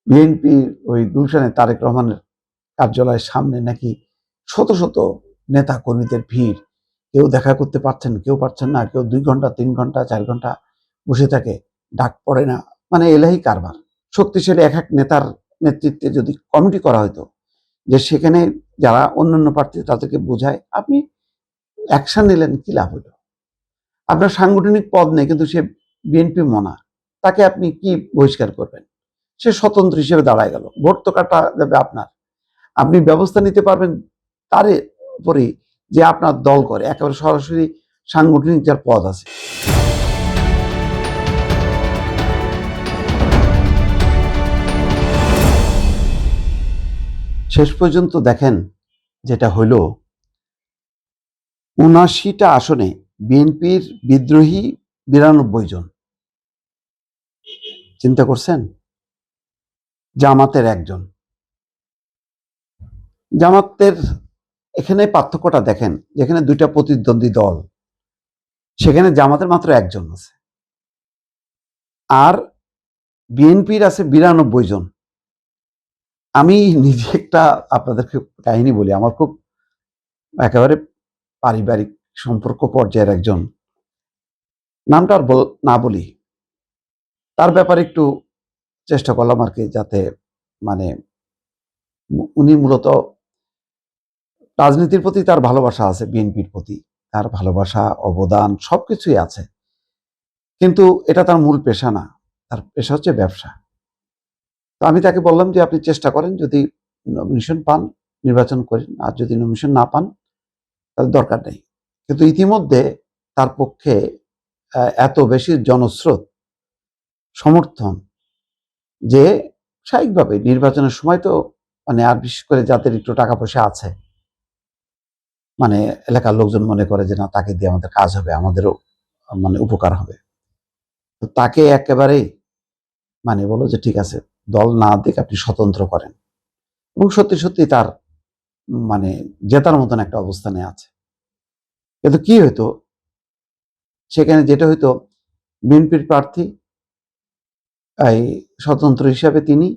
BNP ওই গুলশানে তারেক রহমানের কার্যালয়ের সামনে নাকি শত শত নেতা কর্মীদের ভিড়। কেউ দেখা করতে পারছেন, কেউ পারছেন না, কেউ 2 ঘন্টা 3 ঘন্টা 4 ঘন্টা বসে থাকে, ডাক পড়ে না। মানে এলাহি কারবার। শক্তিশালী এক এক নেতার নেতৃত্বে যদি কমিটি করা হতো, যে সেখানে যারা অন্যান্য প্রার্থী তাদেরকে বোঝায়, আপনি অ্যাকশন নিলেন, কি লাভ হলো? আপনার সাংগঠনিক পদ নেই, কিন্তু সে বিএনপি মনা, তাকে আপনি কি বহিষ্কার করবেন? সে স্বতন্ত্র হিসেবে দাঁড়ায় গেল, ভোট তো কাটা যাবে আপনার। আপনি ব্যবস্থা নিতে পারবেন তার উপরেই, যে আপনার দল করে, একেবারে সরাসরি সাংগঠনিক যার পদ আছে। শেষ পর্যন্ত দেখেন যেটা হইল, ৭৯টা আসনে বিএনপির বিদ্রোহী ৯২ জন। চিন্তা করছেন? জামাতের একজন। জামাতের এখানে পার্থক্যটা দেখেন, যেখানে 2টা প্রতিদ্বন্দ্বী দল, সেখানে জামাতের মাত্র একজন আছে, আর বিএনপির আছে ৯২ জন। আমি নিজে একটা আপনাদেরকে কাহিনী বলি। আমার খুব একেবারে পারিবারিক সম্পর্ক পর্যায়ের একজন, নামটা আর না বলি, তার ব্যাপারে একটু চেষ্টা করলাম আর কি, যাতে মানে উনি মূলত রাজনীতির প্রতি তার ভালোবাসা আছে, বিএনপির প্রতি তার ভালোবাসা, অবদান সবকিছুই আছে, কিন্তু এটা তার মূল পেশা না। তার পেশা হচ্ছে ব্যবসা। তো আমি তাকে বললাম যে আপনি চেষ্টা করেন, যদি নমিনেশন পান নির্বাচন করেন, আর যদি নমিনেশন না পান তাহলে দরকার নেই। কিন্তু ইতিমধ্যে তার পক্ষে এত বেশি জনস্রোত, সমর্থন, যে স্বাভাবিকভাবে নির্বাচনের সময় তো মানে, আর বিশেষ করে যাদের একটু টাকা পয়সা আছে, মানে এলাকার লোকজন মনে করে যে না, তাকে দিয়ে আমাদের কাজ হবে, আমাদেরও মানে উপকার হবে। তো তাকে একেবারেই মানে বলো যে ঠিক আছে, দল না দিক, আপনি স্বতন্ত্র করেন। এবং সত্যি সত্যি তার মানে জেতার মতন একটা অবস্থানে আছে। কিন্তু কি হইতো সেখানে, যেটা হইতো, বিএনপির প্রার্থী এই স্বতন্ত্র হিসাবে তিনি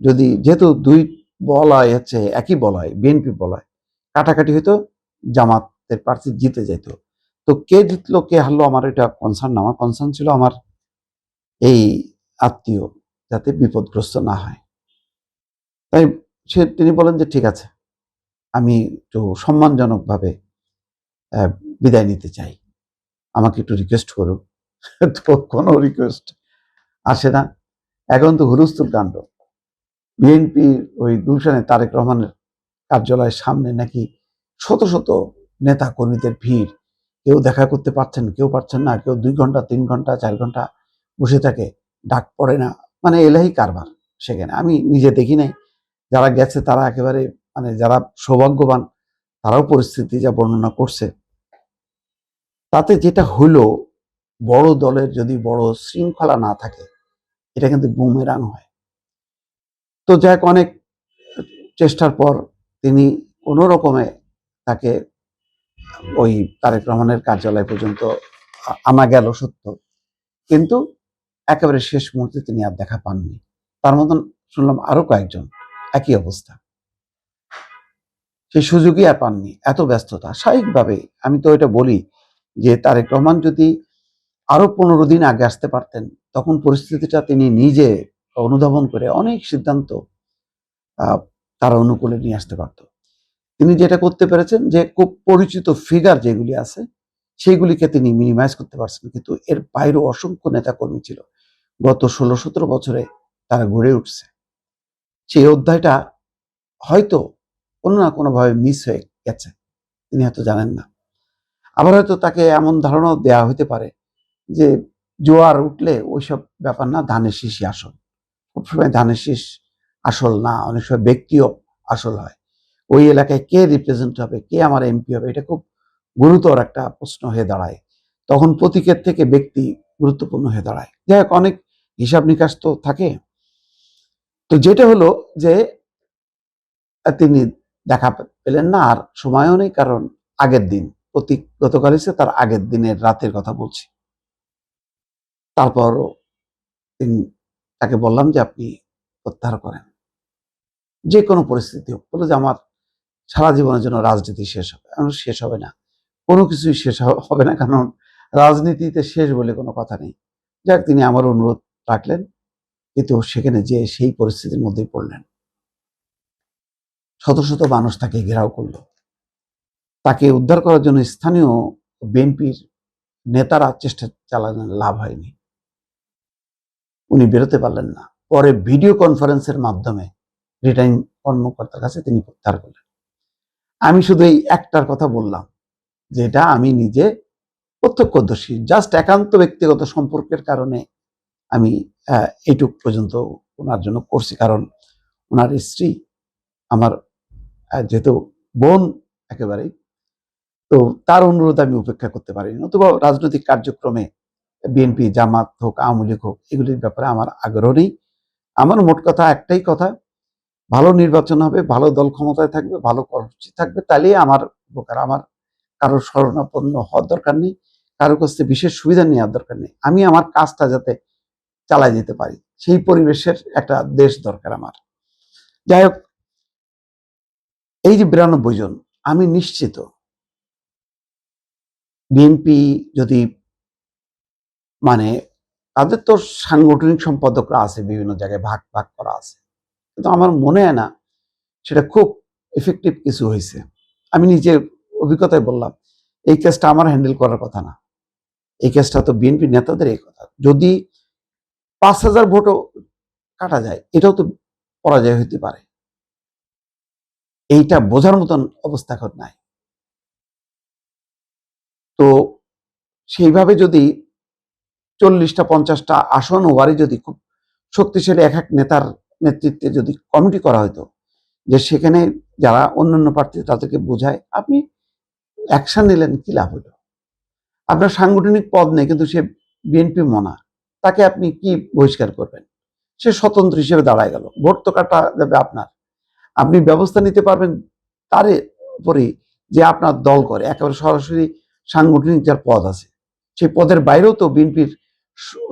যদি, যেহেতু দুই বলয় হচ্ছে একই বলয়, বিএনপি বলয়, কাটাকাটি হইতো, জামাতের প্রার্থী জিতে যেত। তো কে জিতলো কে হারলো আমার এটা কনসার্ন না। আমার কনসার্ন ছিল আমার এই আত্মীয় যাতে বিপদগ্রস্ত না হয়। তাই তিনি বলেন যে ঠিক আছে, আমি একটু সম্মানজনকভাবে বিদায় নিতে চাই, আমাকে একটু রিকোয়েস্ট করুন। তো কোনো রিকোয়েস্ট আসে না। এখন তো হুলস্থুল কাণ্ড। বিএনপি ওই গুলশানে তারেক রহমানের কার্যালয়ের সামনে নাকি শত শত নেতা কর্মীদের ভিড়। কেউ দেখা করতে পারছেন, কেউ পারছেন না, কেউ 2 ঘন্টা 3 ঘন্টা 4 ঘন্টা বসে থাকে, ডাক পড়ে না। মানে এলাহি কারবার সেখানে। আমি নিজে দেখি নাই, যারা গেছে তারা একেবারে মানে যারা সৌভাগ্যবান, তারাও পরিস্থিতি যা বর্ণনা করছে, তাতে যেটা হলো, বড় দলের যদি বড় শৃঙ্খলা না থাকে, এটা কিন্তু বুমেরাং হয়। তো যাই হোক, অনেক চেষ্টার পর তিনি কোনো রকমে তাকে ওই তারেক রহমানের কার্যালয় পর্যন্ত আনা গেল সত্য, কিন্তু একেবারে শেষ মুহূর্তে তিনি আর দেখা পাননি। তার মতন শুনলাম আরো কয়েকজন একই অবস্থা, সেই সুযোগই আর পাননি, এত ব্যস্ততা। স্বাভাবিকভাবে আমি তো এটা বলি যে তারেক রহমান যদি আরো 15 দিন আগে আসতে পারতেন, তখন পরিস্থিতিটা তিনি নিজে অনুধাবন করে অনেক সিদ্ধান্ত তার অনুকূলে নিয়ে আসতে পারত। তিনি যেটা করতে পেরেছেন, যে খুব পরিচিত ফিগার যেগুলি আছে সেইগুলিকে তিনি মিনিমাইজ করতে পারছেন, কিন্তু এর বাইরেও অসংখ্য নেতাকর্মী ছিল, গত 16-17 বছরে তারা গড়ে উঠছে। সেই অধ্যায়টা হয়তো কোনো না কোনোভাবে মিস হয়ে গেছে, তিনি হয়তো জানেন না। আবার হয়তো তাকে এমন ধারণাও দেওয়া হতে পারে যে জোয়ার উঠলে ওইসব ব্যাপার না, ধানের শীষই আসল। সবসময় ধানের শীষ আসল না, অনেক সময় ব্যক্তিও আসল হয়। ওই এলাকায় কে রিপ্রেজেন্ট হবে, কে আমার এমপি হবে, এটা খুব গুরুতর একটা প্রশ্ন হয়ে দাঁড়ায়। তখন প্রতীকের থেকে ব্যক্তি গুরুত্বপূর্ণ হয়ে দাঁড়ায়। যাই হোক, অনেক হিসাব নিকাশ তো থাকে। তো যেটা হলো যে তিনি দেখা পেলেন না, আর সময়ও নেই, কারণ আগের দিন প্রতীক গতকাল এসে তার আগের দিনের রাতের কথা বলছি। তারপর তাকে বললাম যে আপনি প্রত্যাহার করেন, যে কোনো পরিস্থিতি হোক। বলে যে আমার সারা জীবনের জন্য রাজনীতি শেষ হবে। শেষ হবে না, কোনো কিছুই শেষ হবে না, কারণ রাজনীতিতে শেষ বলে কোনো কথা নেই। যাক, তিনি আমার অনুরোধ রাখলেন, কিন্তু সেখানে যে সেই পরিস্থিতির মধ্যেই পড়লেন। শত শত মানুষ তাকে ঘেরাও করলো। তাকে উদ্ধার করার জন্য স্থানীয় বিএনপির নেতারা চেষ্টা চালালেন, লাভ হয়নি। উনি বেরোতে পারলেন না। পরে ভিডিও কনফারেন্সের মাধ্যমে রিটার্নিং কর্মকর্তার কাছে তিনি প্রত্যাহার করলেন। আমি শুধু এই একটার কথা বললাম, যেটা আমি নিজে প্রত্যক্ষদর্শী, জাস্ট একান্ত ব্যক্তিগত সম্পর্কের কারণে আমি এইটুক পর্যন্ত ওনার জন্য করছি। কারণ ওনার স্ত্রী আমার যেহেতু বোন একেবারেই, তো তার অনুরোধ আমি উপেক্ষা করতে পারিনি। নতুবা রাজনৈতিক কার্যক্রমে বিএনপি, জামাত হোক, আওয়ামী লীগ হোক, এগুলির ব্যাপারে আমার আগ্রহ নেই। আমার মোট কথা একটাই কথা, ভালো নির্বাচন হবে, ভালো দল ক্ষমতায় থাকবে, ভালো কর্মসূচি থাকবে, তাহলেই আমার উপকার। আমার কারোর শরণাপন্ন হওয়ার দরকার নেই, কারোর কাছ থেকে বিশেষ সুবিধা নেওয়ার দরকার নেই। আমি আমার কাজটা যাতে চালাই যেতে পারি, সেই পরিবেশের একটা দেশ দরকার আমার। যাই হোক, এই যে 92 জন, আমি নিশ্চিত বিএনপি যদি মানে তাদের তো সাংগঠনিক সম্পাদকরা আছে, বিভিন্ন জায়গায় ভাগ ভাগ করা আছে, কিন্তু আমার মনে হয় না সেটা খুব এফেক্টিভ কিছু হয়েছে। আমি নিজের অভিজ্ঞতায় বললাম, এই কেসটা আমার হ্যান্ডেল করার কথা না, এই কেসটা তো বিএনপি নেতাদের এই কথা। যদি 5,000 ভোটও কাটা যায়, এটাও তো পরাজয় হইতে পারে। এইটা বোঝার মতন অবস্থা এখন নাই। তো সেইভাবে যদি 40টা 50টা আসন ওয়ারি যদি খুব শক্তিশালী এক এক নেতার নেতৃত্বে যদি কমিটি করা হতো, যে সেখানে যারা অন্যান্য প্রার্থী তাদেরকে বোঝায়, আপনি অ্যাকশন নিলেন, কি লাভ হলো? আপনার সাংগঠনিক পদ নেই, কিন্তু সে বিএনপি মনা, তাকে আপনি কি বহিষ্কার করবেন? সে স্বতন্ত্র হিসেবে দাঁড়ায় গেল, ভোট তো কাটা যাবে আপনার। আপনি ব্যবস্থা নিতে পারবেন তার উপরেই, যে আপনার দল করে একেবারে সরাসরি সাংগঠনিক যার পদ আছে, সেই পদের বাইরেও তো বিএনপির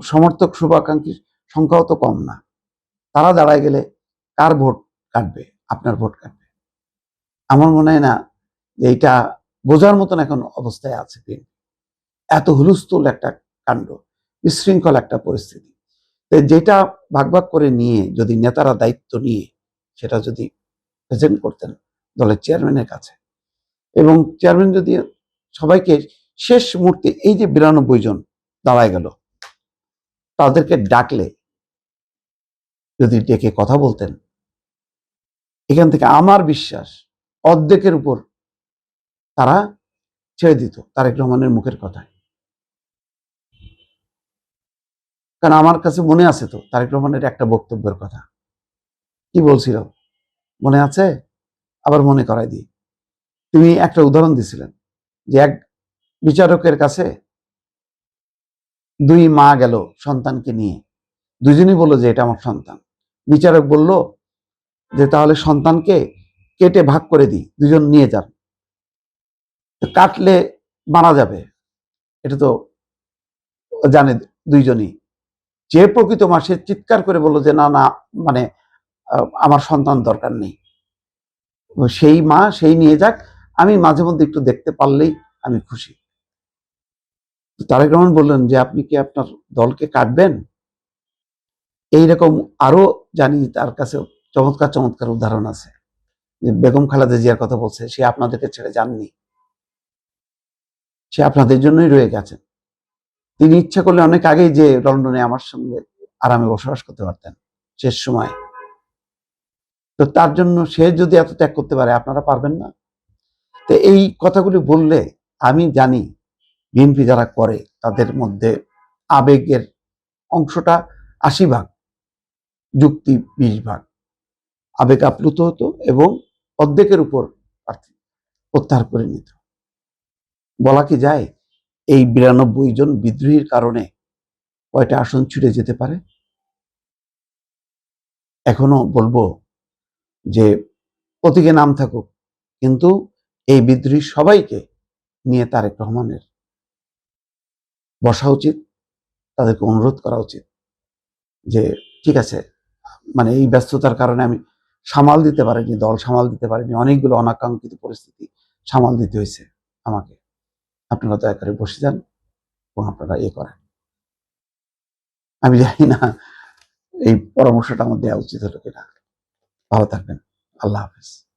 সমর্থক শুভাকাঙ্ক্ষীর সংখ্যাও তো কম না। তারা দাঁড়ায় গেলে কার ভোট কাটবে? আপনার ভোট কাটবে। আমার মনে হয় না যে এইটা বোঝার মতন এখন অবস্থায় আছে বিএনপি। এত হুলস্থুল একটা কাণ্ড, বিশৃঙ্খল একটা পরিস্থিতি। যেটা ভাগ ভাগ করে নিয়ে যদি নেতারা দায়িত্ব নিয়ে সেটা যদি প্রেজেন্ট করতেন দলের চেয়ারম্যানের কাছে, এবং চেয়ারম্যান যদি সবাইকে শেষ মুহূর্তে, এই যে 92 জন দাঁড়ায় গেল, তাদেরকে ডাকলে যদি ডেকে কথা বলতেন, এখান থেকে আমার বিশ্বাস অর্ধেকের উপর তারা ছেড়ে দিত তারেক রহমানের মুখের কথায়। কারণ আমার কাছে মনে আছে তো তারেক রহমানের একটা বক্তব্যের কথা, কি বলছিল মনে আছে? আবার মনে করাই দিই। তিনি একটা উদাহরণ দিছিলেন যে এক বিচারকের কাছে 2 মা গেল সন্তানকে নিয়ে, দুজনই বলল যে এটা আমার সন্তান। বিচারক বলল যে তাহলে সন্তানকে কেটে ভাগ করে দিই, দুজন নিয়ে যান, কাটলে মারা যাবে, এটা তো জানে দুইজনই। যে প্রকৃত মা সে চিৎকার করে বলল যে না না, মানে আমার সন্তান দরকার নেই, সেই মা সেই নিয়ে যাক, আমি মাঝে মধ্যে একটু দেখতে পারলেই আমি খুশি। তারেক রহমান বললেন যে আপনি কি আপনার দলকে কাটবেন? এইরকম আরো জানি তার কাছে চমৎকার চমৎকার উদাহরণ আছে। যে বেগম খালেদা জিয়ার কথা বলছে, সে আপনাদেরকে ছেড়ে যাননি, সে আপনাদের জন্যই রয়ে গেছেন। তিনি ইচ্ছা করলে অনেক আগেই যে লন্ডনে আমার সঙ্গে আরামে বসবাস করতে পারতেন শেষ সময়। তো তার জন্য সে যদি এত ত্যাগ করতে পারে, আপনারা পারবেন না? তো এই কথাগুলি বললে আমি জানি বিএনপি যারা করে তাদের মধ্যে আবেগের অংশটা 80 ভাগ, যুক্তি 20 ভাগ। আবেগ আপ্লুত হতো এবং অর্ধেকের উপর প্রার্থী প্রত্যাহার করে নিত। বলা কি যায় এই 92 জন বিদ্রোহীর কারণে কয়টা আসন ছুটে যেতে পারে? এখনো বলবো যে প্রতীকে নাম থাকুক, কিন্তু এই বিদ্রোহী সবাইকে নিয়ে তারেক রহমানের বসা উচিত, তাদেরকে অনুরোধ করা উচিত যে ঠিক আছে, মানে এই ব্যস্ততার কারণে আমি সামাল দিতে পারিনি, দল সামাল দিতে পারিনি, অনেকগুলো অনাকাঙ্ক্ষিত পরিস্থিতি সামাল দিতে হয়েছে আমাকে। আপনারা দয়া করে বসে যান এবং আপনারা করেন। আমি জানি না এই পরামর্শটা আমার দেওয়া উচিত হলো কিনা। ভালো থাকবেন। আল্লাহ হাফেজ।